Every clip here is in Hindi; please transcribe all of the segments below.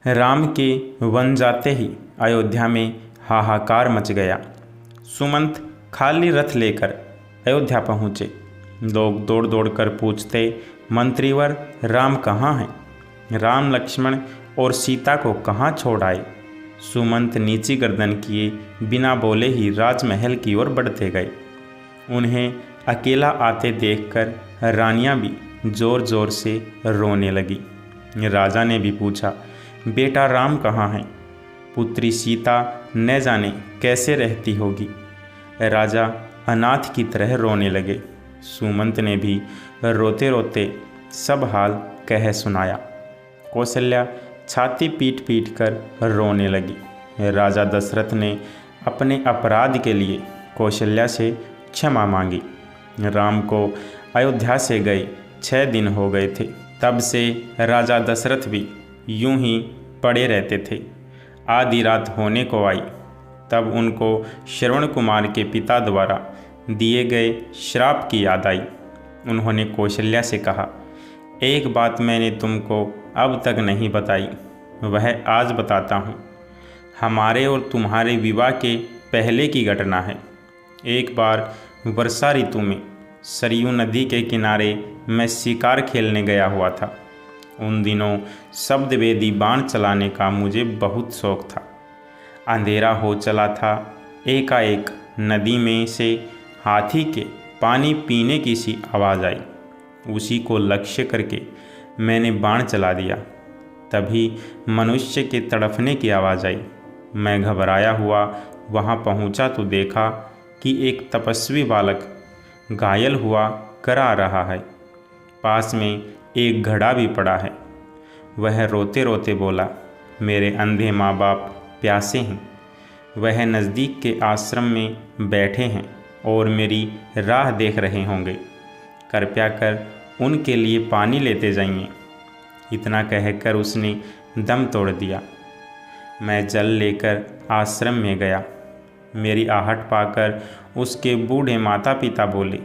राम के वन जाते ही अयोध्या में हाहाकार मच गया। सुमंत खाली रथ लेकर अयोध्या पहुँचे। लोग दौड़ दौड़ कर पूछते, मंत्रीवर राम कहाँ हैं? राम लक्ष्मण और सीता को कहाँ छोड़ आए? सुमंत नीची गर्दन किए बिना बोले ही राजमहल की ओर बढ़ते गए। उन्हें अकेला आते देखकर रानियां भी ज़ोर ज़ोर से रोने लगी। राजा ने भी पूछा, बेटा राम कहाँ हैं? पुत्री सीता न जाने कैसे रहती होगी। राजा अनाथ की तरह रोने लगे। सुमंत ने भी रोते रोते सब हाल कह सुनाया। कौशल्या छाती पीट पीट कर रोने लगी। राजा दशरथ ने अपने अपराध के लिए कौशल्या से क्षमा मांगी। राम को अयोध्या से गए 6 दिन हो गए थे। तब से राजा दशरथ भी यूं ही पड़े रहते थे। आधी रात होने को आई, तब उनको श्रवण कुमार के पिता द्वारा दिए गए श्राप की याद आई। उन्होंने कौशल्या से कहा, एक बात मैंने तुमको अब तक नहीं बताई, वह आज बताता हूँ। हमारे और तुम्हारे विवाह के पहले की घटना है। एक बार वर्षा ऋतु में सरयू नदी के किनारे मैं शिकार खेलने गया हुआ था। उन दिनों शब्दवेदी बाण चलाने का मुझे बहुत शौक था। अंधेरा हो चला था। एकाएक नदी में से हाथी के पानी पीने की सी आवाज़ आई। उसी को लक्ष्य करके मैंने बाण चला दिया। तभी मनुष्य के तड़फने की आवाज़ आई। मैं घबराया हुआ वहाँ पहुँचा तो देखा कि एक तपस्वी बालक घायल हुआ करा रहा है। पास में एक घड़ा भी पड़ा है। वह रोते रोते बोला, मेरे अंधे माँ बाप प्यासे हैं। वह नज़दीक के आश्रम में बैठे हैं और मेरी राह देख रहे होंगे। कृपया कर उनके लिए पानी लेते जाइए। इतना कहकर उसने दम तोड़ दिया। मैं जल लेकर आश्रम में गया। मेरी आहट पाकर उसके बूढ़े माता पिता बोले,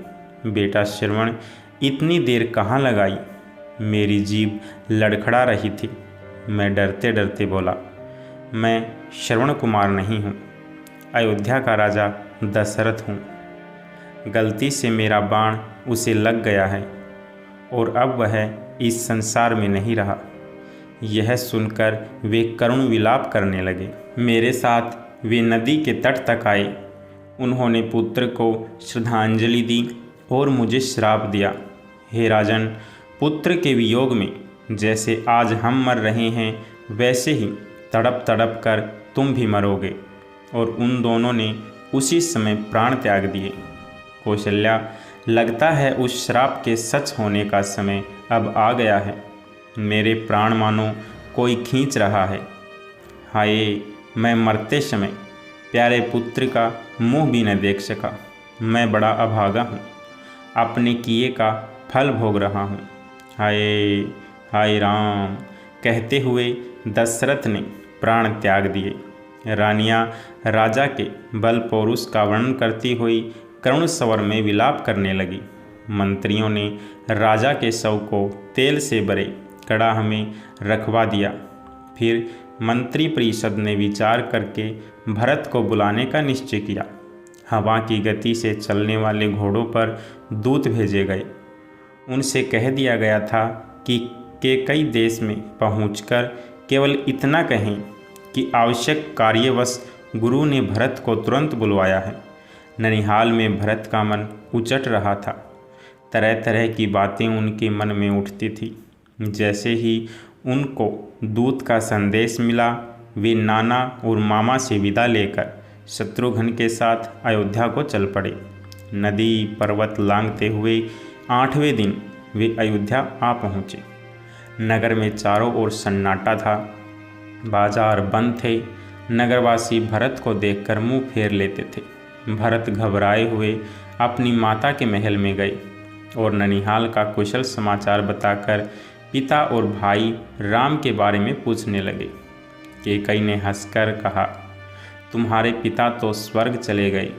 बेटा श्रवण इतनी देर कहाँ लगाई? मेरी जीभ लड़खड़ा रही थी। मैं डरते डरते बोला, मैं श्रवण कुमार नहीं हूँ, अयोध्या का राजा दशरथ हूँ। गलती से मेरा बाण उसे लग गया है और अब वह इस संसार में नहीं रहा। यह सुनकर वे करुण विलाप करने लगे। मेरे साथ वे नदी के तट तक आए। उन्होंने पुत्र को श्रद्धांजलि दी और मुझे श्राप दिया, हे राजन, पुत्र के वियोग में जैसे आज हम मर रहे हैं वैसे ही तड़प तड़प कर तुम भी मरोगे। और उन दोनों ने उसी समय प्राण त्याग दिए। कौशल्या, लगता है उस श्राप के सच होने का समय अब आ गया है। मेरे प्राण मानो कोई खींच रहा है। हाय, मैं मरते समय प्यारे पुत्र का मुंह भी न देख सका। मैं बड़ा अभागा हूँ, अपने किए का फल भोग रहा हूँ। हाय हाय राम, कहते हुए दशरथ ने प्राण त्याग दिए। रानियाँ राजा के बल पौरुष का वर्णन करती हुई करुण स्वर में विलाप करने लगी। मंत्रियों ने राजा के शव को तेल से भरे कड़ाह में रखवा दिया। फिर मंत्री परिषद ने विचार करके भरत को बुलाने का निश्चय किया। हवा की गति से चलने वाले घोड़ों पर दूत भेजे गए। उनसे कह दिया गया था कि कई देश में पहुंचकर केवल इतना कहें कि आवश्यक कार्यवश गुरु ने भरत को तुरंत बुलवाया है। ननिहाल में भरत का मन उचट रहा था। तरह तरह की बातें उनके मन में उठती थी। जैसे ही उनको दूत का संदेश मिला, वे नाना और मामा से विदा लेकर शत्रुघ्न के साथ अयोध्या को चल पड़े। नदी पर्वत लांघते हुए 8वें दिन वे अयोध्या आ पहुँचे। नगर में चारों ओर सन्नाटा था। बाजार बंद थे। नगरवासी भरत को देखकर मुंह फेर लेते थे। भरत घबराए हुए अपनी माता के महल में गए और ननिहाल का कुशल समाचार बताकर पिता और भाई राम के बारे में पूछने लगे। कैकेयी ने हंसकर कहा, तुम्हारे पिता तो स्वर्ग चले गए।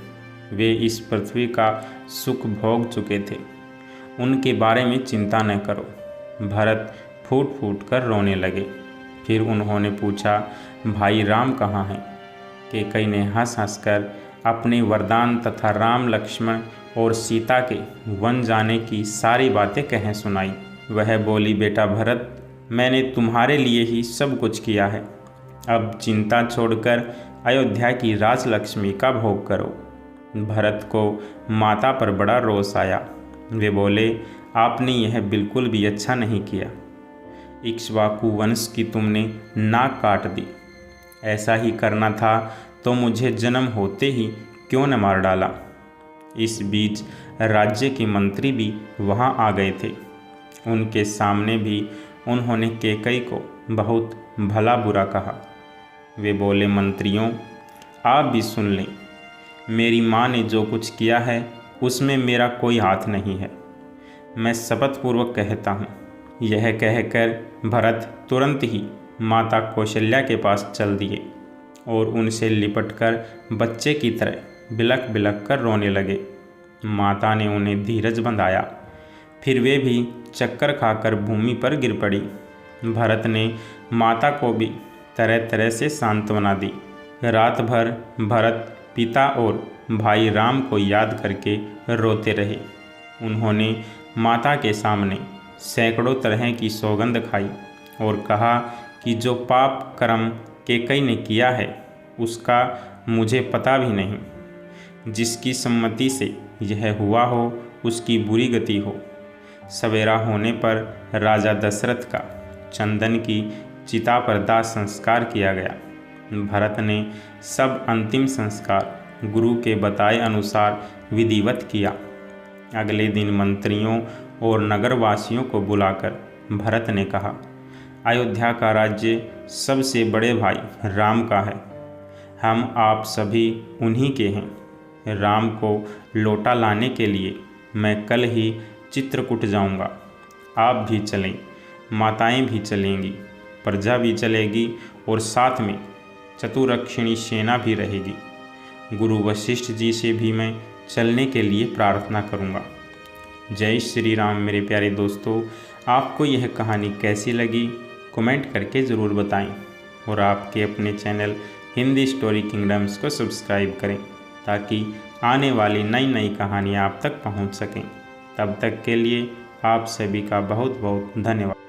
वे इस पृथ्वी का सुख भोग चुके थे। उनके बारे में चिंता न करो। भरत फूट फूट कर रोने लगे। फिर उन्होंने पूछा, भाई राम कहाँ हैं? कैकई ने हंस हंसकर अपने वरदान तथा राम लक्ष्मण और सीता के वन जाने की सारी बातें कह सुनाई। वह बोली, बेटा भरत, मैंने तुम्हारे लिए ही सब कुछ किया है। अब चिंता छोड़कर अयोध्या की राजलक्ष्मी का भोग करो। भरत को माता पर बड़ा रोष आया। वे बोले, आपने यह बिल्कुल भी अच्छा नहीं किया। इक्ष्वाकु वंश की तुमने नाक काट दी। ऐसा ही करना था तो मुझे जन्म होते ही क्यों न मार डाला। इस बीच राज्य के मंत्री भी वहां आ गए थे। उनके सामने भी उन्होंने कैकई को बहुत भला बुरा कहा। वे बोले, मंत्रियों, आप भी सुन लें। मेरी माँ ने जो कुछ किया है उसमें मेरा कोई हाथ नहीं है। मैं शपथपूर्वक कहता हूँ। यह कहकर भरत तुरंत ही माता कौशल्या के पास चल दिए और उनसे लिपटकर बच्चे की तरह बिलख बिलख कर रोने लगे। माता ने उन्हें धीरज बंधाया। फिर वे भी चक्कर खाकर भूमि पर गिर पड़ी। भरत ने माता को भी तरह तरह से सांत्वना दी। रात भर भरत पिता और भाई राम को याद करके रोते रहे। उन्होंने माता के सामने सैकड़ों तरह की सौगंध खाई और कहा कि जो पाप कर्म कैकई ने किया है उसका मुझे पता भी नहीं। जिसकी सम्मति से यह हुआ हो उसकी बुरी गति हो। सवेरा होने पर राजा दशरथ का चंदन की चिता पर दाह संस्कार किया गया। भरत ने सब अंतिम संस्कार गुरु के बताए अनुसार विधिवत किया। अगले दिन मंत्रियों और नगरवासियों को बुलाकर भरत ने कहा, अयोध्या का राज्य सबसे बड़े भाई राम का है। हम आप सभी उन्हीं के हैं। राम को लौटा लाने के लिए मैं कल ही चित्रकूट जाऊंगा। आप भी चलें, माताएं भी चलेंगी, प्रजा भी चलेगी और साथ में चतुरक्षिणी सेना भी रहेगी। गुरु वशिष्ठ जी से भी मैं चलने के लिए प्रार्थना करूंगा। जय श्री राम। मेरे प्यारे दोस्तों, आपको यह कहानी कैसी लगी कमेंट करके ज़रूर बताएं और आपके अपने चैनल हिंदी स्टोरी किंगडम्स को सब्सक्राइब करें ताकि आने वाली नई नई कहानियाँ आप तक पहुंच सकें। तब तक के लिए आप सभी का बहुत बहुत धन्यवाद।